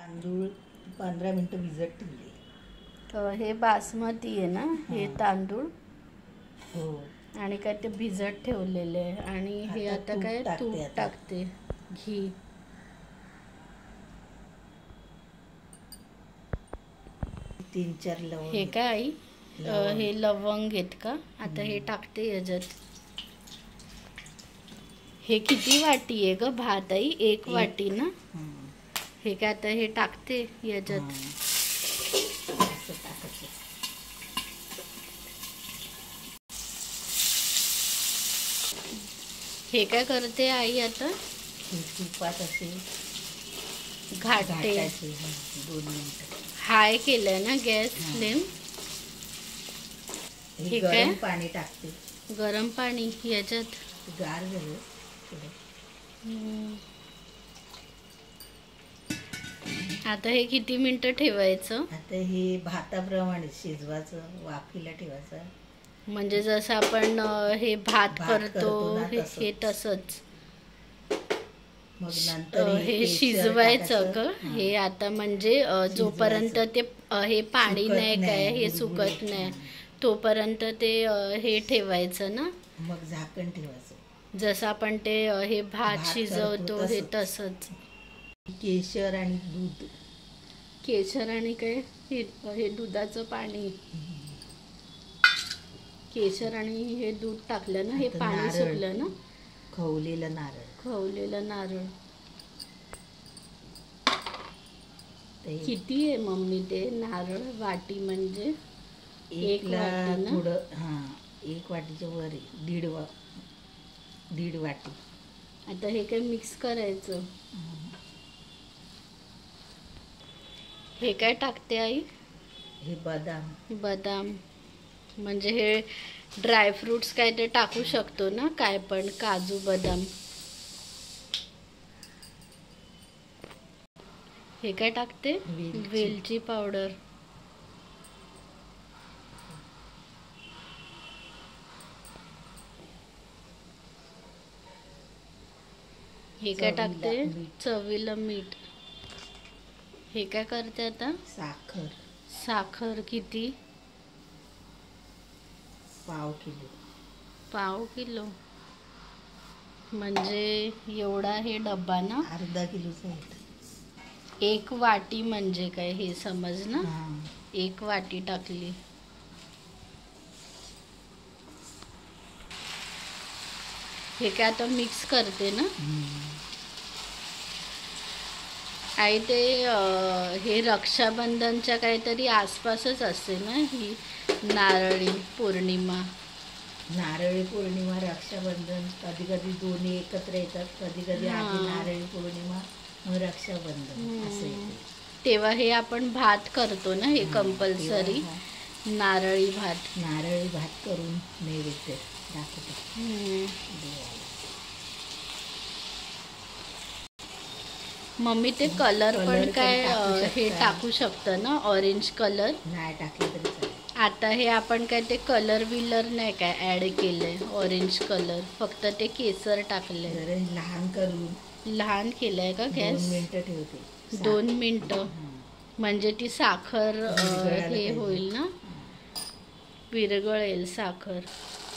तांदूळ 15 मिनिटं भिजत ठेवले. तर हे बासमती आहे ना, हे तांदूळ. हो. आणि काय ते भिजत ठेवलेले आहे. आणि हे आता काय तूप टाकते, घी. तीन चार लवंग. हे काय आई, हे लवंग आहेत का? आता हे टाकते याच्यात. हे किती वाटी आहे ग भात आई? एक वाटी ना. हे काय आता हे टाकते याच्यात. हे काय करते आई आता? तुपात असे घाटते. 2 मिनिटं. हाय केलंय ना गॅस फ्लेम. हे गरम पाणी टाकते. गरम पाणी याच्यात. गार झालं. आता हे किती मिनिटं ठेवायचं? आता हे भाताप्रमाणे शिजवायचं, वाफीला ठेवायचं. म्हणजे जसं आपण हे भात करतो हे तसंच. मग नंतर हे शिजवायचं ग. हे आता म्हणजे जोपर्यंत ते हे पाणी नाही काय हे सुकत नाही तोपर्यंत ते हे ठेवायचं ना. मग झाकण ठेवायचं. जसं आपण ते हे भात शिजवतो हे तसंच. केशर आणि दूध. केशर आणि काय हे दुधाचं पाणी. केशर आणि हे दूध टाकलं ना, हे पाणी सुकलं ना. खवलेलं नारळ. खवलेलं नारळ. किती आहे मम्मी ते नारळ? वाटी म्हणजे एक वाटी ना. थोडं हां, 1 वाटीच्या वर आहे. दीड वाटी. आता हे काय मिक्स करायचं. हे काय टाकते आई? हे बदाम. म्हणजे हे ड्रायफ्रुट्स काय ते टाकू शकतो ना, काय पण काजू बदाम. हे काय टाकते? वेलची पावडर. हे काय टाकते? चवीला मीठ. हे काय करते आता? साखर किती? पाव किलो. म्हणजे एवढा हे डब्बा ना. अर्धा किलोचा आहे. 1 वाटी म्हणजे काय हे समज ना. 1 वाटी टाकली. हे काय आता मिक्स करते ना. आई ते हे रक्षाबंधनच्या काहीतरी आसपासच असते ना ही नारळी पौर्णिमा. नारळी पौर्णिमा, रक्षाबंधन कधी कधी दोन्ही एकत्र येतात. कधी कधी आधी नारळी पौर्णिमा मग रक्षाबंधन असं येते. तेव्हा हे आपण भात करतो ना, हे कंपल्सरी नारळी भात करून नैवेद्य दाखवतो. मम्मी ते कलर पण काय हे टाकू शकतं ना, ऑरेंज कलर. नाही टाकलं तरी चालेल. आता हे आपण काय ते कलर विलर नाही काय ॲड केलंय ऑरेंज कलर, फक्त ते केसर टाकलंय. लहान केलंय का गॅस? 2 मिनिटं ठेवते. 2 मिनिटं. म्हणजे ती साखर हे होईल ना, विरघळेल साखर.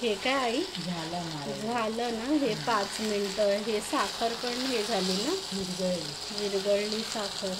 हे काय आई? झालं ना हे 5 मिनिटं. हे साखर पण हे झाली ना, विरघळली साखर.